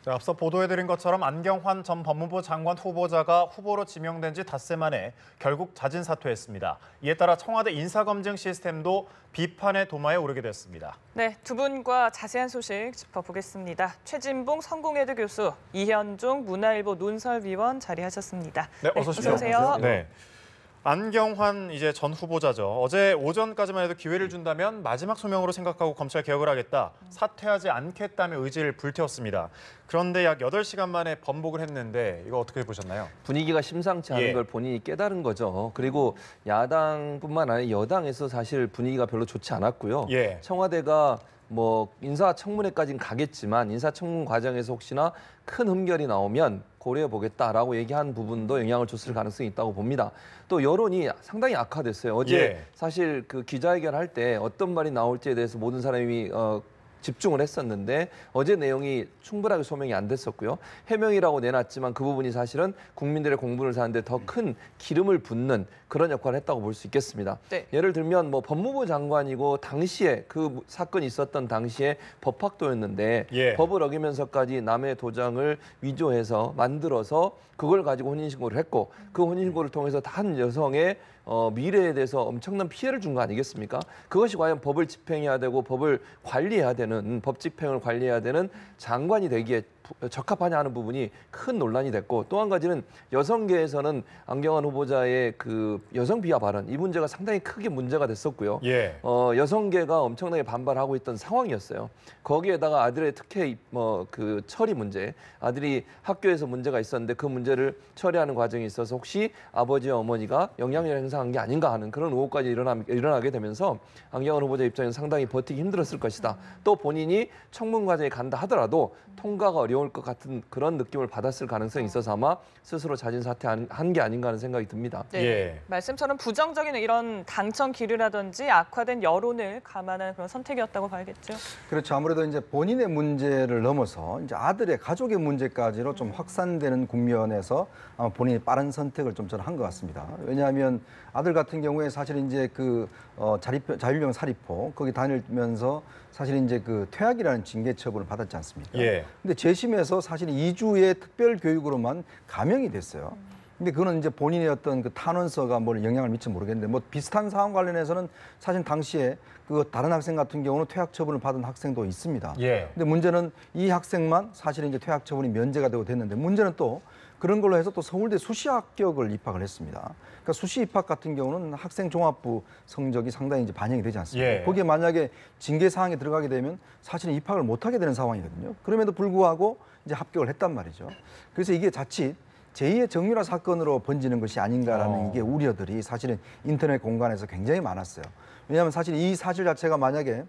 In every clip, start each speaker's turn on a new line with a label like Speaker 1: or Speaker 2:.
Speaker 1: 자, 앞서 보도해드린 것처럼 안경환 전 법무부 장관 후보자가 후보로 지명된 지 닷새 만에 결국 자진 사퇴했습니다. 이에 따라 청와대 인사검증 시스템도 비판의 도마에 오르게 됐습니다.
Speaker 2: 네, 두 분과 자세한 소식 짚어보겠습니다. 최진봉 성공회대 교수, 이현종 문화일보 논설위원 자리하셨습니다.
Speaker 1: 네, 어서 오십시오.
Speaker 2: 어서 오세요.
Speaker 1: 네. 안경환 전 후보자죠. 어제 오전까지만 해도 기회를 준다면 마지막 소명으로 생각하고 검찰 개혁을 하겠다, 사퇴하지 않겠다며 의지를 불태웠습니다. 그런데 약 8시간 만에 번복을 했는데 이거 어떻게 보셨나요?
Speaker 3: 분위기가 심상치 않은 걸 본인이 깨달은 거죠. 그리고 야당뿐만 아니라 여당에서 사실 분위기가 별로 좋지 않았고요. 청와대가 인사청문회까지는 가겠지만 인사청문 과정에서 혹시나 큰 흠결이 나오면 고려해보겠다라고 얘기한 부분도 영향을 줬을 가능성이 있다고 봅니다. 또 여론이 상당히 악화됐어요. 어제 사실 그 기자회견할 때 어떤 말이 나올지에 대해서 모든 사람이 집중을 했었는데 어제 내용이 충분하게 소명이 안 됐었고요. 해명이라고 내놨지만 그 부분이 사실은 국민들의 공분을 사는데 더 큰 기름을 붓는 그런 역할을 했다고 볼 수 있겠습니다.
Speaker 2: 네.
Speaker 3: 예를 들면 법무부 장관이고 당시에 그 사건이 있었던 당시에 법학도였는데 법을 어기면서까지 남의 도장을 위조해서 만들어서 그걸 가지고 혼인신고를 했고 그 혼인신고를 통해서 한 여성의 미래에 대해서 엄청난 피해를 준 거 아니겠습니까? 그것이 과연 법을 집행해야 되고 법을 관리해야 되는, 법 집행을 관리해야 되는 장관이 되기에 적합하냐 하는 부분이 큰 논란이 됐고, 또 한 가지는 여성계에서는 안경환 후보자의 그 여성 비하 발언, 이 문제가 상당히 크게 문제가 됐었고요. 여성계가 엄청나게 반발하고 있던 상황이었어요. 거기에다가 아들의 특혜 그 처리 문제, 아들이 학교에서 문제가 있었는데 그 문제를 처리하는 과정에 있어서 혹시 아버지와 어머니가 영향력을 행사한 게 아닌가 하는 그런 의혹까지 일어나게 되면서 안경환 후보자 입장에서 상당히 버티기 힘들었을 것이다. 또 본인이 청문 과정에 간다 하더라도 통과가 어려울 것 같은 그런 느낌을 받았을 가능성이 있어서 아마 스스로 자진 사퇴한 게 아닌가 하는 생각이 듭니다.
Speaker 2: 네. 말씀처럼 부정적인 이런 당청 기류라든지 악화된 여론을 감안한 그런 선택이었다고 봐야겠죠.
Speaker 4: 그렇죠. 아무래도 이제 본인의 문제를 넘어서 이제 아들의 가족의 문제까지로 좀 확산되는 국면에서 아마 본인이 빠른 선택을 좀 저는 한 것 같습니다. 왜냐하면 아들 같은 경우에 사실 이제 그 자율형 살인포 거기 다니면서 사실 이제 그 퇴학이라는 징계 처분을 받았지 않습니까? 근데 재심에서 사실 2주의 특별 교육으로만 감형이 됐어요. 근데 그거는 이제 본인의 어떤 그 탄원서가 뭘 영향을 미칠지 모르겠는데 비슷한 사안 관련해서는 사실 당시에 그 다른 학생 같은 경우는 퇴학 처분을 받은 학생도 있습니다. 근데 문제는 이 학생만 사실은 이제 퇴학 처분이 면제가 되고 됐는데 문제는 또 그런 걸로 해서 또 서울대 수시합격을 입학을 했습니다. 그러니까 수시 입학 같은 경우는 학생 종합부 성적이 상당히 이제 반영이 되지 않습니까? 거기에 만약에 징계 사항에 들어가게 되면 사실은 입학을 못 하게 되는 상황이거든요. 그럼에도 불구하고 이제 합격을 했단 말이죠. 그래서 이게 자칫 제2의 정유라 사건으로 번지는 것이 아닌가라는 이게 우려들이 사실은 인터넷 공간에서 굉장히 많았어요. 왜냐하면 사실 이 사실 자체가 만약에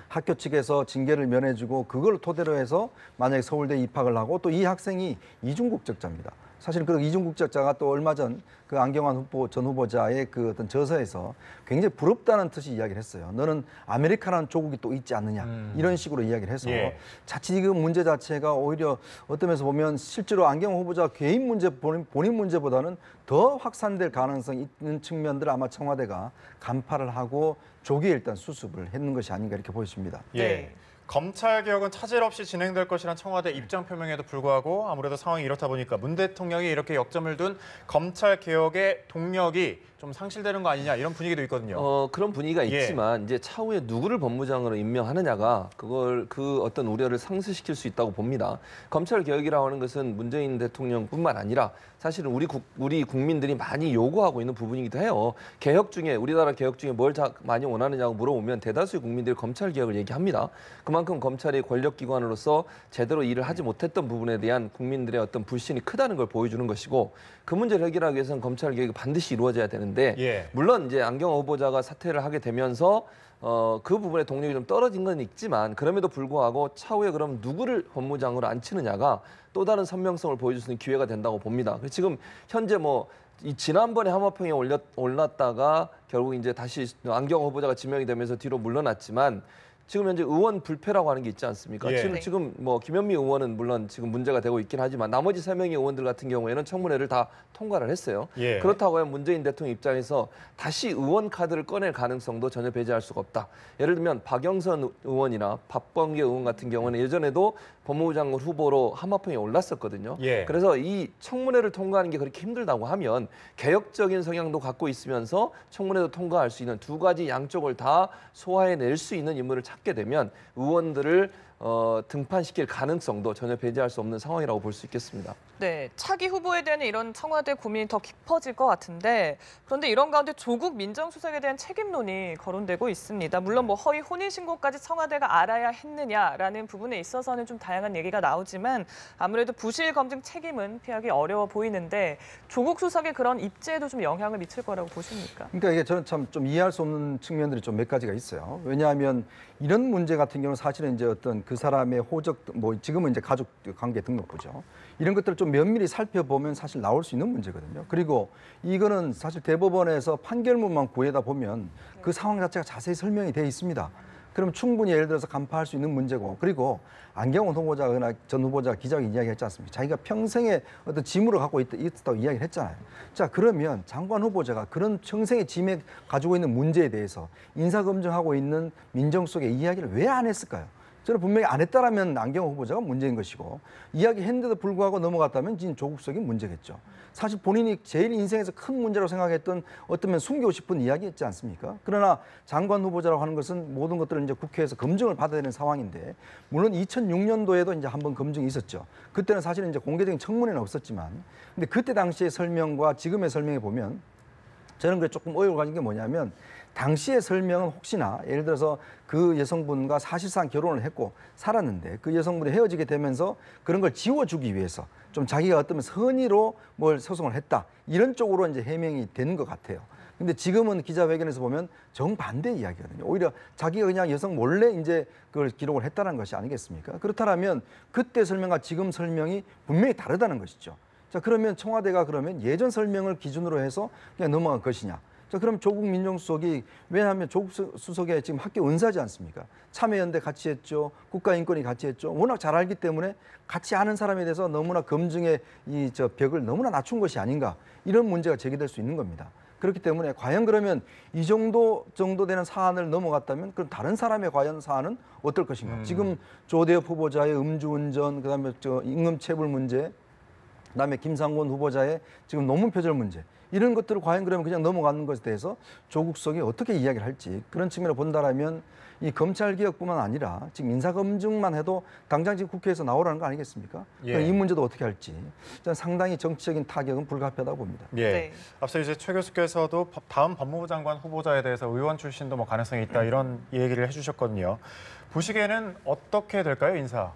Speaker 4: 학교 측에서 징계를 면해주고 그걸 토대로 해서 만약에 서울대 입학을 하고 또 이 학생이 이중국적자입니다. 사실 그 이중국적자가 또 얼마 전 그 안경환 전 후보자의 그 어떤 저서에서 굉장히 부럽다는 뜻이 이야기를 했어요. 너는 아메리카라는 조국이 또 있지 않느냐 이런 식으로 이야기를 해서 자칫 그 문제 자체가 오히려 어떤 면에서 보면 실제로 안경환 후보자 개인 문제 본인 문제보다는 더 확산될 가능성이 있는 측면들을 아마 청와대가 간파를 하고 조기에 일단 수습을 했는 것이 아닌가 이렇게 보여집니다.
Speaker 1: 검찰 개혁은 차질 없이 진행될 것이란 청와대 입장 표명에도 불구하고 아무래도 상황이 이렇다 보니까 문 대통령이 이렇게 역점을 둔 검찰 개혁의 동력이 좀 상실되는 거 아니냐 이런 분위기도 있거든요.
Speaker 3: 그런 분위기가 있지만 이제 차후에 누구를 법무장으로 임명하느냐가 그 어떤 우려를 상쇄시킬 수 있다고 봅니다. 검찰 개혁이라고 하는 것은 문재인 대통령뿐만 아니라 사실은 우리 국민들이 많이 요구하고 있는 부분이기도 해요. 우리나라 개혁 중에 뭘 많이 원하느냐고 물어보면 대다수의 국민들이 검찰 개혁을 얘기합니다. 그만큼 검찰이 권력기관으로서 제대로 일을 하지 못했던 부분에 대한 국민들의 어떤 불신이 크다는 걸 보여주는 것이고 그 문제를 해결하기 위해서는 검찰 개혁이 반드시 이루어져야 되는데 물론 이제 안경환 후보자가 사퇴를 하게 되면서 그 부분에 동력이 좀 떨어진 건 있지만 그럼에도 불구하고 차후에 그럼 누구를 법무장으로 앉히느냐가 또 다른 선명성을 보여줄 수 있는 기회가 된다고 봅니다. 지금 현재 이 지난번에 함화평에 올랐다가 결국 이제 다시 안경환 후보자가 지명이 되면서 뒤로 물러났지만 지금 현재 의원 불패라고 하는 게 있지 않습니까?
Speaker 1: 예.
Speaker 3: 지금 뭐 김현미 의원은 물론 지금 문제가 되고 있긴 하지만 나머지 3명의 의원들 같은 경우에는 청문회를 다 통과를 했어요.
Speaker 1: 예.
Speaker 3: 그렇다고 하면 문재인 대통령 입장에서 다시 의원 카드를 꺼낼 가능성도 전혀 배제할 수가 없다. 예를 들면 박영선 의원이나 박범계 의원 같은 경우는 예전에도 법무부 장관 후보로 한마평에 올랐었거든요.
Speaker 1: 예.
Speaker 3: 그래서 이 청문회를 통과하는 게 그렇게 힘들다고 하면 개혁적인 성향도 갖고 있으면서 청문회도 통과할 수 있는 두 가지 양쪽을 다 소화해낼 수 있는 인물을 찾게 되면 의원들을 등판시킬 가능성도 전혀 배제할 수 없는 상황이라고 볼 수 있겠습니다.
Speaker 2: 네, 차기 후보에 대한 이런 청와대 고민이 더 깊어질 것 같은데 그런데 이런 가운데 조국 민정수석에 대한 책임론이 거론되고 있습니다. 물론 뭐 허위 혼인신고까지 청와대가 알아야 했느냐라는 부분에 있어서는 좀 다양한 얘기가 나오지만 아무래도 부실 검증 책임은 피하기 어려워 보이는데 조국 수석의 그런 입지에도 좀 영향을 미칠 거라고 보십니까?
Speaker 4: 그러니까 이게 저는 참 좀 이해할 수 없는 측면들이 좀 몇 가지가 있어요. 왜냐하면 이런 문제 같은 경우는 사실은 이제 어떤 그 사람의 호적, 뭐 지금은 이제 가족 관계 등록부죠. 이런 것들을 좀 면밀히 살펴보면 사실 나올 수 있는 문제거든요. 그리고 이거는 사실 대법원에서 판결문만 구해다 보면 그 상황 자체가 자세히 설명이 되어 있습니다. 그러면 충분히 예를 들어서 간파할 수 있는 문제고, 그리고 안경원 후보자나 전 후보자가 기자회견 이야기했지 않습니까? 자기가 평생의 어떤 짐으로 갖고 있다고 이야기를 했잖아요. 자, 그러면 장관 후보자가 그런 평생의 짐에 가지고 있는 문제에 대해서 인사검증하고 있는 민정수석의 이야기를 왜 안 했을까요? 저는 분명히 안 했다라면 안경원 후보자가 문제인 것이고, 이야기했는데도 불구하고 넘어갔다면 지금 조국 수석이 문제겠죠. 사실 본인이 제일 인생에서 큰 문제라고 생각했던 어쩌면 숨기고 싶은 이야기였지 않습니까? 그러나 장관 후보자라고 하는 것은 모든 것들을 이제 국회에서 검증을 받아야 되는 상황인데, 물론 2006년도에도 이제 한번 검증이 있었죠. 그때는 사실은 이제 공개적인 청문회는 없었지만, 근데 그때 당시의 설명과 지금의 설명에 보면 저는 그게 조금 어이가 가진 게 뭐냐면, 당시의 설명은 혹시나 예를 들어서 그 여성분과 사실상 결혼을 했고 살았는데 그 여성분이 헤어지게 되면서 그런 걸 지워주기 위해서 좀 자기가 어떤 선의로 뭘 소송을 했다, 이런 쪽으로 이제 해명이 되는 것 같아요. 근데 지금은 기자회견에서 보면 정반대 이야기거든요. 오히려 자기가 그냥 여성 몰래 이제 그걸 기록을 했다는 것이 아니겠습니까? 그렇다면 그때 설명과 지금 설명이 분명히 다르다는 것이죠. 자, 그러면 청와대가 그러면 예전 설명을 기준으로 해서 그냥 넘어간 것이냐? 자, 그럼 조국 민정수석이, 왜냐하면 조국 수석의 지금 학교 은사지 않습니까? 참여연대 같이 했죠. 국가인권위 같이 했죠. 워낙 잘 알기 때문에 같이 아는 사람에 대해서 너무나 검증의 벽을 너무나 낮춘 것이 아닌가, 이런 문제가 제기될 수 있는 겁니다. 그렇기 때문에 과연 그러면 이 정도 되는 사안을 넘어갔다면 그럼 다른 사람의 과연 사안은 어떨 것인가? 지금 조대엽 후보자의 음주운전, 그다음에 임금체불 문제, 그다음에 김상곤 후보자의 지금 논문 표절 문제, 이런 것들을 과연 그러면 그냥 넘어가는 것에 대해서 조국 수석이 어떻게 이야기를 할지, 그런 측면으로 본다라면 이 검찰개혁뿐만 아니라 지금 인사검증만 해도 당장 지금 국회에서 나오라는 거 아니겠습니까?
Speaker 1: 예.
Speaker 4: 이 문제도 어떻게 할지 저는 상당히 정치적인 타격은 불가피하다고 봅니다.
Speaker 1: 예.
Speaker 2: 네.
Speaker 1: 앞서 이제 최 교수께서도 다음 법무부 장관 후보자에 대해서 의원 출신도 뭐 가능성이 있다, 이런 얘기를 해주셨거든요. 보시기에는 어떻게 될까요, 인사?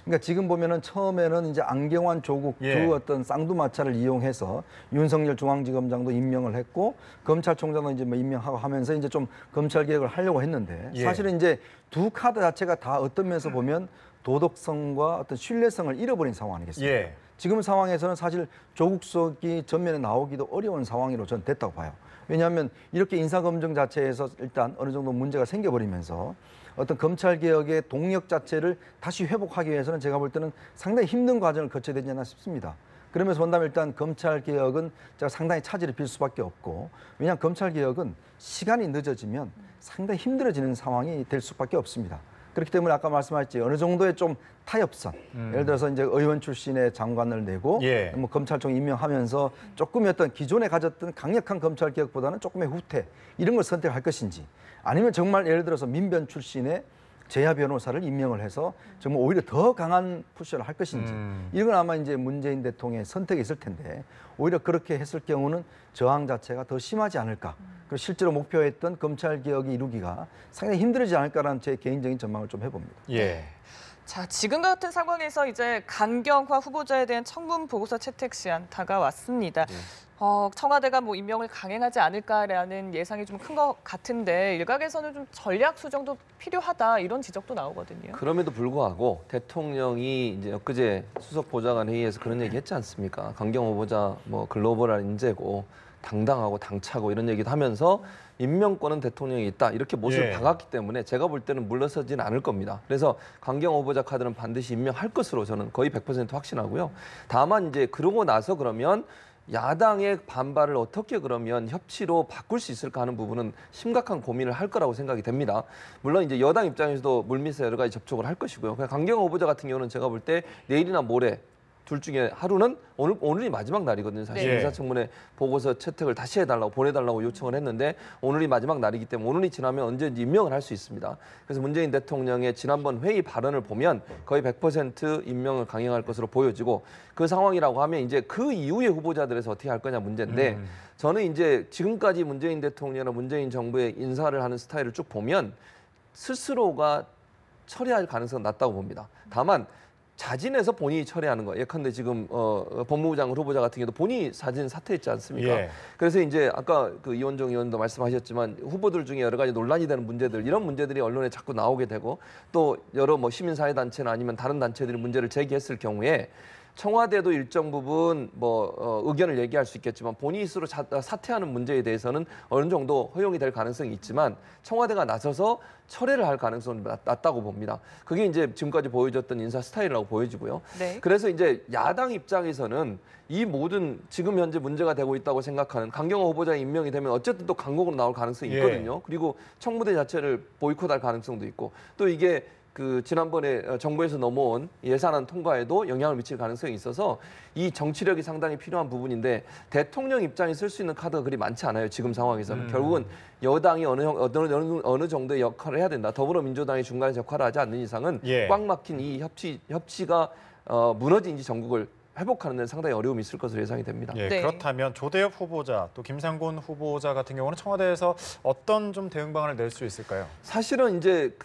Speaker 4: 그러니까 지금 보면은 처음에는 이제 안경환, 조국
Speaker 1: 예.
Speaker 4: 두 어떤 쌍두마차를 이용해서 윤석열 중앙지검장도 임명을 했고 검찰총장도 이제 뭐 임명하고 하면서 이제 좀 검찰 개혁을 하려고 했는데,
Speaker 1: 예.
Speaker 4: 사실은 이제 두 카드 자체가 다 어떤 면에서 보면 도덕성과 어떤 신뢰성을 잃어버린 상황 아니겠습니까?
Speaker 1: 예.
Speaker 4: 지금 상황에서는 사실 조국 수석이 전면에 나오기도 어려운 상황으로 저는 됐다고 봐요. 왜냐하면 이렇게 인사검증 자체에서 일단 어느 정도 문제가 생겨버리면서 어떤 검찰개혁의 동력 자체를 다시 회복하기 위해서는 제가 볼 때는 상당히 힘든 과정을 거쳐야 되지 않나 싶습니다. 그러면서 본다면 일단 검찰개혁은 제가 상당히 차질을 빚을 수밖에 없고, 왜냐하면 검찰개혁은 시간이 늦어지면 상당히 힘들어지는 상황이 될 수밖에 없습니다. 그렇기 때문에 아까 말씀하셨지, 어느 정도의 좀 타협선, 예를 들어서 이제 의원 출신의 장관을 내고
Speaker 1: 예.
Speaker 4: 뭐 검찰총 임명하면서 조금의 어떤 기존에 가졌던 강력한 검찰 개혁보다는 조금의 후퇴, 이런 걸 선택할 것인지, 아니면 정말 예를 들어서 민변 출신의 재야 변호사를 임명을 해서 정말 오히려 더 강한 푸시를 할 것인지, 이건 아마 이제 문재인 대통령의 선택이 있을 텐데, 오히려 그렇게 했을 경우는 저항 자체가 더 심하지 않을까, 그리고 실제로 목표했던 검찰 개혁이 이루기가 상당히 힘들지 않을까라는 제 개인적인 전망을 좀 해봅니다.
Speaker 1: 예.
Speaker 2: 자, 지금 같은 상황에서 이제 강경화 후보자에 대한 청문 보고서 채택 시한 다가왔습니다. 청와대가 뭐 임명을 강행하지 않을까라는 예상이 좀 큰 것 같은데, 일각에서는 좀 전략 수정도 필요하다, 이런 지적도 나오거든요.
Speaker 3: 그럼에도 불구하고 대통령이 이제 엊그제 수석 보좌관 회의에서 그런 얘기 했지 않습니까? 강경 후보자 뭐 글로벌한 인재고 당당하고 당차고 이런 얘기도 하면서 임명권은 대통령이 있다 이렇게 못을
Speaker 1: 예.
Speaker 3: 박았기 때문에 제가 볼 때는 물러서지는 않을 겁니다. 그래서 강경화 후보자 카드는 반드시 임명할 것으로 저는 거의 100% 확신하고요. 다만 이제 그러고 나서 그러면 야당의 반발을 어떻게 그러면 협치로 바꿀 수 있을까 하는 부분은 심각한 고민을 할 거라고 생각이 됩니다. 물론 이제 여당 입장에서도 물밑에서 여러 가지 접촉을 할 것이고요. 강경화 후보자 같은 경우는 제가 볼 때 내일이나 모레 둘 중에 하루는 오늘이 마지막 날이거든요. 사실
Speaker 1: 네.
Speaker 3: 인사청문회 보고서 채택을 다시 해달라고 보내달라고 요청을 했는데 오늘이 마지막 날이기 때문에 오늘이 지나면 언제든지 임명을 할 수 있습니다. 그래서 문재인 대통령의 지난번 회의 발언을 보면 거의 100% 임명을 강행할 것으로 보여지고 그 상황이라고 하면 이제 그 이후의 후보자들에서 어떻게 할 거냐 문제인데 저는 이제 지금까지 문재인 대통령이나 문재인 정부의 인사를 하는 스타일을 쭉 보면 스스로가 처리할 가능성은 낮다고 봅니다. 다만 자진해서 본인이 처리하는 거. 예컨대 지금 법무부 장관 후보자 같은 경우도 본인이 자진 사퇴했지 않습니까?
Speaker 1: 예.
Speaker 3: 그래서 이제 아까 그 이원정 의원도 말씀하셨지만 후보들 중에 여러 가지 논란이 되는 문제들 이런 문제들이 언론에 자꾸 나오게 되고 또 여러 뭐 시민사회 단체나 아니면 다른 단체들이 문제를 제기했을 경우에 청와대도 일정 부분 의견을 얘기할 수 있겠지만 본인이 스스로 사퇴하는 문제에 대해서는 어느 정도 허용이 될 가능성이 있지만 청와대가 나서서 철회를 할 가능성은 낮다고 봅니다. 그게 이제 지금까지 보여줬던 인사 스타일이라고 보여지고요.
Speaker 2: 네.
Speaker 3: 그래서 이제 야당 입장에서는 이 모든 지금 현재 문제가 되고 있다고 생각하는 강경화 후보자 임명이 되면 어쨌든 또 강곡으로 나올 가능성이 있거든요. 그리고 청와대 자체를 보이콧할 가능성도 있고 또 이게 그 지난번에 정부에서 넘어온 예산안 통과에도 영향을 미칠 가능성이 있어서 이 정치력이 상당히 필요한 부분인데 대통령 입장에 쓸 수 있는 카드가 그리 많지 않아요. 지금 상황에서는. 결국은 여당이 어느 정도의 역할을 해야 된다. 더불어민주당이 중간에 역할을 하지 않는 이상은 꽉 막힌 이 협치가 무너진 이 전국을 회복하는 데는 상당히 어려움이 있을 것으로 예상이 됩니다.
Speaker 1: 예,
Speaker 2: 네.
Speaker 1: 그렇다면 조대엽 후보자 또 김상곤 후보자 같은 경우는 청와대에서 어떤 좀 대응 방안을 낼 수 있을까요?
Speaker 3: 사실은 이제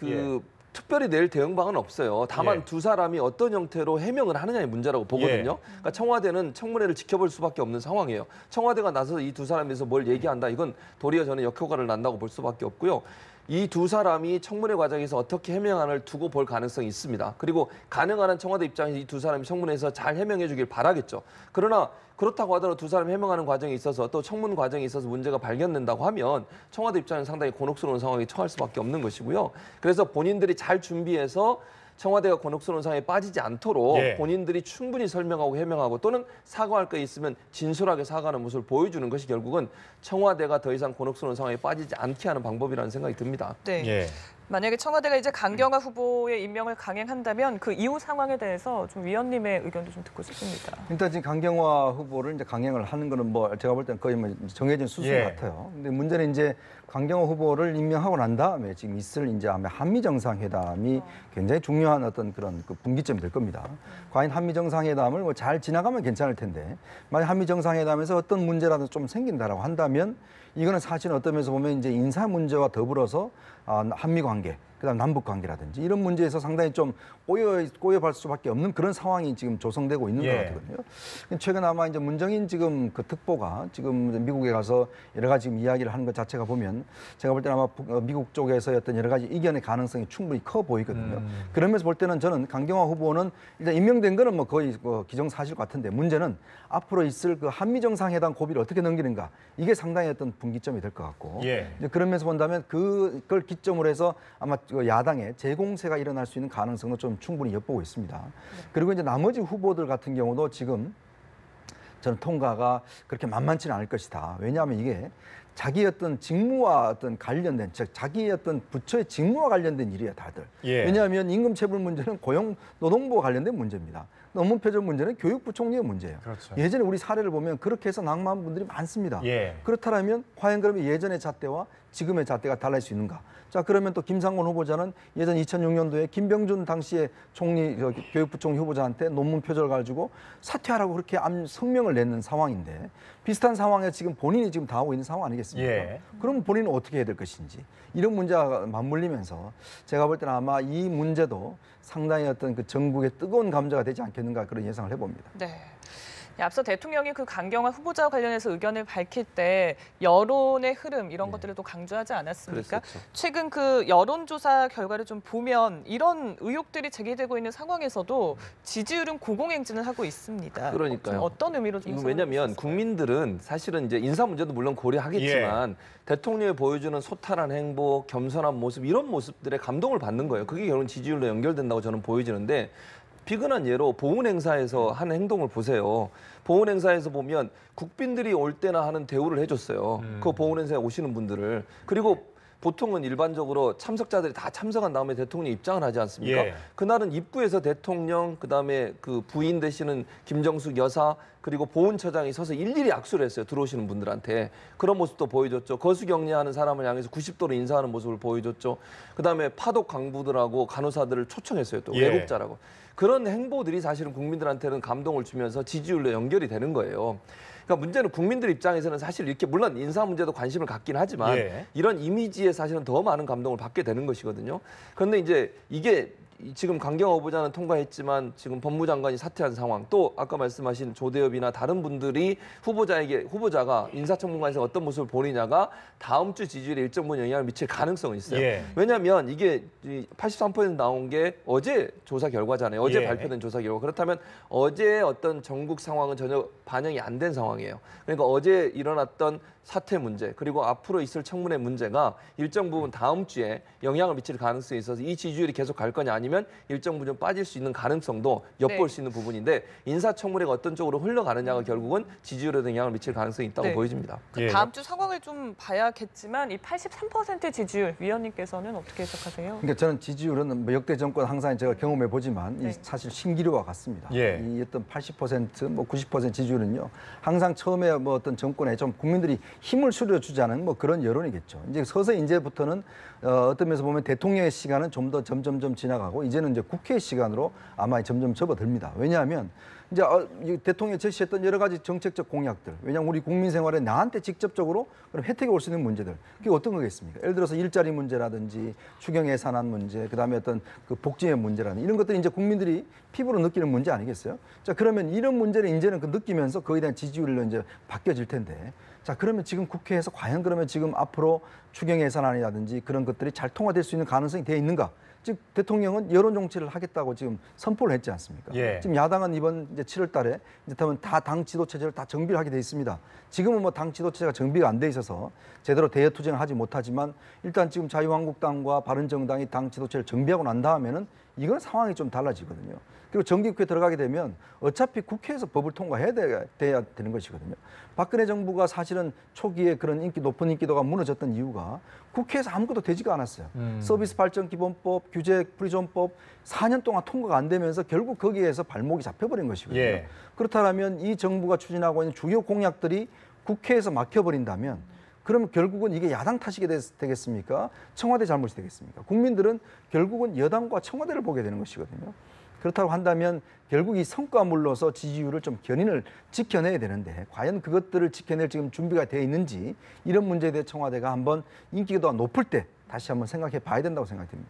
Speaker 3: 특별히 낼 대응 방안은 없어요. 다만 두 사람이 어떤 형태로 해명을 하느냐의 문제라고 보거든요. 그러니까 청와대는 청문회를 지켜볼 수밖에 없는 상황이에요. 청와대가 나서서 이 두 사람에서 뭘 얘기한다. 이건 도리어 저는 역효과를 난다고 볼 수밖에 없고요. 이 두 사람이 청문회 과정에서 어떻게 해명안을 두고 볼 가능성이 있습니다. 그리고 가능한 한 청와대 입장에서 이 두 사람이 청문회에서 잘 해명해 주길 바라겠죠. 그러나 그렇다고 하더라도 두 사람이 해명하는 과정에 있어서 또 청문 과정에 있어서 문제가 발견된다고 하면 청와대 입장에는 상당히 곤혹스러운 상황에 처할 수밖에 없는 것이고요. 그래서 본인들이 잘 준비해서 청와대가 곤혹스러운 상황에 빠지지 않도록 본인들이 충분히 설명하고 해명하고 또는 사과할 거 있으면 진솔하게 사과하는 모습을 보여주는 것이 결국은 청와대가 더 이상 곤혹스러운 상황에 빠지지 않게 하는 방법이라는 생각이 듭니다.
Speaker 2: 네. 만약에 청와대가 이제 강경화 후보의 임명을 강행한다면 그 이후 상황에 대해서 좀 위원님의 의견도 좀 듣고 싶습니다.
Speaker 4: 일단 지금 강경화 후보를 이제 강행을 하는 거는 뭐 제가 볼 때는 거의 뭐 정해진 수순 같아요. 근데 문제는 이제 강경화 후보를 임명하고 난 다음에 지금 있을 이제 아마 한미 정상회담이 굉장히 중요한 어떤 그런 그 분기점이 될 겁니다. 과연 한미 정상회담을 뭐 잘 지나가면 괜찮을 텐데 만약 한미 정상회담에서 어떤 문제라도 좀 생긴다라고 한다면 이거는 사실 어떤 면에서 보면 이제 인사 문제와 더불어서 한미 관계, 그다음 남북 관계라든지 이런 문제에서 상당히 좀 꼬여갈 수밖에 없는 그런 상황이 지금 조성되고 있는 것 같거든요. 최근 아마 이제 문정인 지금 그 특보가 지금 미국에 가서 여러 가지 지금 이야기를 하는 것 자체가 보면 제가 볼 때는 아마 미국 쪽에서 어떤 여러 가지 이견의 가능성이 충분히 커 보이거든요. 그러면서 볼 때는 저는 강경화 후보는 일단 임명된 거는 뭐 거의 기정사실 같은데 문제는 앞으로 있을 그 한미 정상회담 고비를 어떻게 넘기는가 이게 상당히 어떤 분기점이 될 것 같고 이제 그러면서 본다면 그걸 기점으로 해서 아마 야당의 재공세가 일어날 수 있는 가능성도 좀 충분히 엿보고 있습니다. 그리고 이제 나머지 후보들 같은 경우도 지금 저는 통과가 그렇게 만만치는 않을 것이다. 왜냐하면 이게 자기 어떤 직무와 어떤 관련된, 즉 자기 어떤 부처의 직무와 관련된 일이에요, 다들. 왜냐하면 임금체불 문제는 노동부와 관련된 문제입니다. 논문 표절 문제는 교육부총리의 문제예요. 예전에 우리 사례를 보면 그렇게 해서 낙마한 분들이 많습니다. 그렇다면 과연 그러면 예전의 잣대와 지금의 잣대가 달라질 수 있는가? 자, 그러면 또 김상곤 후보자는 예전 2006년도에 김병준 당시에 교육부총리 후보자한테 논문 표절 가지고 사퇴하라고 그렇게 성명을 내는 상황인데 비슷한 상황에 지금 본인이 지금 당하고 있는 상황 아니겠습니까? 그럼 본인은 어떻게 해야 될 것인지 이런 문제가 맞물리면서 제가 볼 때는 아마 이 문제도 상당히 어떤 그 전국의 뜨거운 감자가 되지 않겠는가 그런 예상을 해봅니다.
Speaker 2: 네. 앞서 대통령이 그 강경화 후보자와 관련해서 의견을 밝힐 때 여론의 흐름 이런 것들을 또 강조하지 않았습니까?
Speaker 3: 그랬었죠.
Speaker 2: 최근 그 여론조사 결과를 좀 보면 이런 의혹들이 제기되고 있는 상황에서도 지지율은 고공행진을 하고 있습니다.
Speaker 3: 그러니까요.
Speaker 2: 어떤 의미로 좀
Speaker 3: 이거 왜냐하면 국민들은 사실은 이제 인사 문제도 물론 고려하겠지만 대통령이 보여주는 소탈한 행보, 겸손한 모습 이런 모습들에 감동을 받는 거예요. 그게 결국 지지율로 연결된다고 저는 보여지는데 비근한 예로 보훈 행사에서 한 행동을 보세요. 보훈 행사에서 보면 국빈들이 올 때나 하는 대우를 해줬어요. 그 보훈 행사에 오시는 분들을. 그리고 보통은 일반적으로 참석자들이 다 참석한 다음에 대통령이 입장을 하지 않습니까? 그날은 입구에서 대통령, 그다음에 그 부인 되시는 김정숙 여사, 그리고 보훈처장이 서서 일일이 악수를 했어요. 들어오시는 분들한테. 그런 모습도 보여줬죠. 거수격리하는 사람을 향해서 90도로 인사하는 모습을 보여줬죠. 그다음에 파독 강부들하고 간호사들을 초청했어요. 또 외국자라고. 그런 행보들이 사실은 국민들한테는 감동을 주면서 지지율로 연결이 되는 거예요. 그러니까 문제는 국민들 입장에서는 사실 이렇게 물론 인사 문제도 관심을 갖긴 하지만 이런 이미지에 사실은 더 많은 감동을 받게 되는 것이거든요. 그런데 이제 이게 지금 강경화 후보자는 통과했지만 지금 법무장관이 사퇴한 상황 또 아까 말씀하신 조대엽이나 다른 분들이 후보자가 인사청문관에서 어떤 모습을 보이냐가 다음 주 지지율에 일정 부분 영향을 미칠 가능성은 있어요. 왜냐하면 이게 83% 나온 게 어제 조사 결과잖아요. 어제 발표된 조사 결과. 그렇다면 어제 어떤 전국 상황은 전혀 반영이 안 된 상황이에요. 그러니까 어제 일어났던 사퇴 문제 그리고 앞으로 있을 청문회 문제가 일정 부분 다음 주에 영향을 미칠 가능성이 있어서 이 지지율이 계속 갈 거냐 아니면 일정 부분 빠질 수 있는 가능성도 엿볼 수 있는 부분인데 인사청문회가 어떤 쪽으로 흘러가느냐가 결국은 지지율에도 영향을 미칠 가능성이 있다고 보여집니다.
Speaker 2: 다음 주 상황을 좀 봐야겠지만 이 83% 지지율 위원님께서는 어떻게 해석하세요?
Speaker 4: 그러니까 저는 지지율은 뭐 역대 정권 항상 제가 경험해 보지만 이 사실 신기루와 같습니다. 이 어떤 80% 뭐 90% 지지율은요 항상 처음에 뭐 어떤 정권에 좀 국민들이 힘을 실어주자는 뭐 그런 여론이겠죠. 이제 서서히 이제부터는 어떤 면에서 보면 대통령의 시간은 좀 더 점점점 지나가고 이제는 이제 국회의 시간으로 아마 점점 접어듭니다. 왜냐하면 이제 대통령이 제시했던 여러 가지 정책적 공약들, 왜냐하면 우리 국민 생활에 나한테 직접적으로 그런 혜택이 올 수 있는 문제들, 그게 어떤 거겠습니까? 예를 들어서 일자리 문제라든지 추경 예산안 문제, 그다음에 어떤 그 복지의 문제라든지 이런 것들이 이제 국민들이 피부로 느끼는 문제 아니겠어요? 자, 그러면 이런 문제를 이제는 그 느끼면서 거기에 대한 지지율로 이제 바뀌어질 텐데, 자, 그러면 지금 국회에서 과연 그러면 지금 앞으로 추경 예산안이라든지 그런 것들이 잘 통과될 수 있는 가능성이 되어 있는가? 즉 대통령은 여론 정치를 하겠다고 지금 선포를 했지 않습니까? 지금 야당은 이번 이제 7월 달에 이제 하면 다 당 지도 체제를 다 정비를 하게 돼 있습니다. 지금은 뭐 당 지도 체제가 정비가 안 돼 있어서 제대로 대여 투쟁을 하지 못하지만 일단 지금 자유한국당과 바른정당이 당 지도 체제를 정비하고 난 다음에는 이건 상황이 좀 달라지거든요. 그리고 정기국회 들어가게 되면 어차피 국회에서 법을 통과해야 돼야 되는 것이거든요. 박근혜 정부가 사실은 초기에 그런 높은 인기도가 무너졌던 이유가 국회에서 아무것도 되지가 않았어요. 서비스 발전 기본법, 규제 프리존법 4년 동안 통과가 안 되면서 결국 거기에서 발목이 잡혀버린 것이거든요. 그렇다면 이 정부가 추진하고 있는 주요 공약들이 국회에서 막혀버린다면 그러면 결국은 이게 야당 탓이 되겠습니까? 청와대 잘못이 되겠습니까? 국민들은 결국은 여당과 청와대를 보게 되는 것이거든요. 그렇다고 한다면 결국 이 성과물로서 지지율을 좀 견인을 지켜내야 되는데 과연 그것들을 지켜낼 지금 준비가 되어 있는지 이런 문제에 대해 청와대가 한번 인기가 높을 때 다시 한번 생각해 봐야 된다고 생각됩니다.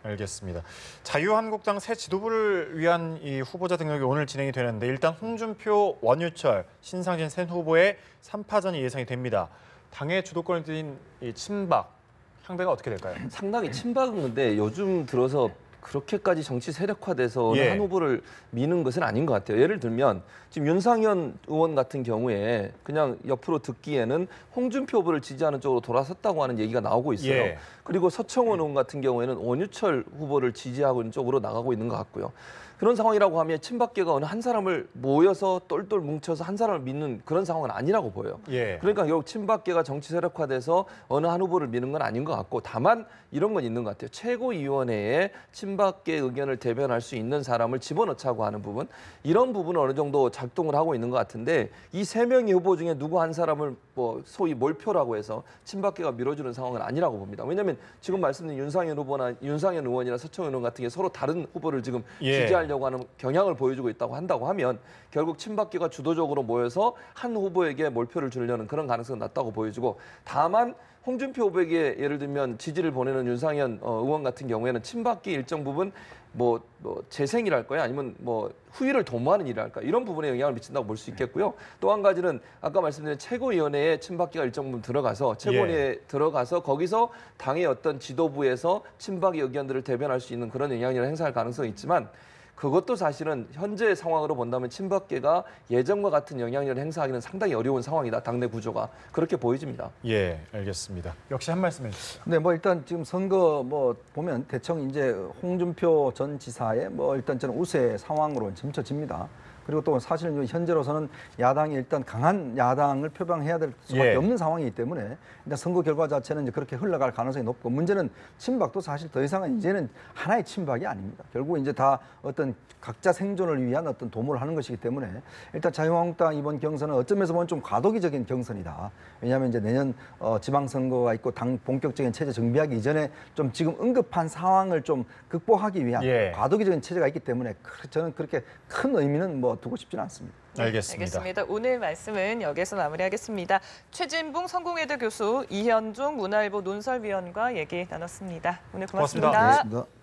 Speaker 1: 알겠습니다. 자유한국당 새 지도부를 위한 이 후보자 등록이 오늘 진행이 되는데 일단 홍준표, 원유철, 신상진 세 후보의 3파전이 예상이 됩니다. 당의 주도권을 쥔 이 친박 향배가 어떻게 될까요?
Speaker 3: 상당히 친박은 근데 요즘 들어서 그렇게까지 정치 세력화돼서 한 후보를 미는 것은 아닌 것 같아요. 예를 들면 지금 윤상현 의원 같은 경우에 그냥 옆으로 듣기에는 홍준표 후보를 지지하는 쪽으로 돌아섰다고 하는 얘기가 나오고 있어요. 그리고 서청원 의원 같은 경우에는 원유철 후보를 지지하고 있는 쪽으로 나가고 있는 것 같고요. 그런 상황이라고 하면 친박계가 어느 한 사람을 모여서 똘똘 뭉쳐서 한 사람을 믿는 그런 상황은 아니라고 보여요. 그러니까 결국 친박계가 정치 세력화돼서 어느 한 후보를 미는 건 아닌 것 같고 다만 이런 건 있는 것 같아요. 최고위원회에 친박계 의견을 대변할 수 있는 사람을 집어넣자고 하는 부분 이런 부분은 어느 정도 작동을 하고 있는 것 같은데 이 세 명의 후보 중에 누구 한 사람을 뭐 소위 몰표라고 해서 친박계가 밀어주는 상황은 아니라고 봅니다. 왜냐하면 지금 말씀드린 윤상현 의원이나 서청원 의원 같은 게 서로 다른 후보를 지금 지지하려고 하려고 하는 경향을 보여주고 있다고 한다고 하면 결국 친박계가 주도적으로 모여서 한 후보에게 몰표를 주려는 그런 가능성이 낮다고 보여지고 다만 홍준표 후보에게 예를 들면 지지를 보내는 윤상현 의원 같은 경우에는 친박계 일정 부분 뭐 재생이랄까요? 아니면 뭐 후위를 도모하는 일이랄까? 이런 부분에 영향을 미친다고 볼 수 있겠고요. 또 한 가지는 아까 말씀드린 최고위원회에 친박계가 일정 부분 들어가서 최고위원회에 들어가서 거기서 당의 어떤 지도부에서 친박의 의견들을 대변할 수 있는 그런 영향력을 행사할 가능성이 있지만 그것도 사실은 현재 상황으로 본다면 친박계가 예전과 같은 영향력을 행사하기는 상당히 어려운 상황이다. 당내 구조가. 그렇게 보여집니다.
Speaker 1: 예, 알겠습니다. 역시 한 말씀 해주시죠.
Speaker 4: 네, 뭐 일단 지금 선거 뭐 보면 대충 이제 홍준표 전 지사의 뭐 일단 저는 우세 상황으로 점쳐집니다. 그리고 또 사실 현재로서는 야당이 일단 강한 야당을 표방해야 될 수밖에 없는 상황이기 때문에 일단 선거 결과 자체는 이제 그렇게 흘러갈 가능성이 높고 문제는 친박도 사실 더 이상은 이제는 하나의 친박이 아닙니다. 결국 이제 다 어떤 각자 생존을 위한 어떤 도모를 하는 것이기 때문에 일단 자유한국당 이번 경선은 어쩌면서 보면 좀 과도기적인 경선이다. 왜냐하면 이제 내년 지방선거가 있고 당 본격적인 체제 정비하기 이전에 좀 지금 응급한 상황을 좀 극복하기 위한 과도기적인 체제가 있기 때문에 저는 그렇게 큰 의미는 뭐 두고 싶지는 않습니다.
Speaker 1: 알겠습니다.
Speaker 2: 알겠습니다. 오늘 말씀은 여기서 마무리하겠습니다. 최진붕 성공회대 교수, 이현종 문화일보 논설위원과 얘기 나눴습니다. 오늘 고맙습니다.
Speaker 1: 고맙습니다.
Speaker 4: 고맙습니다.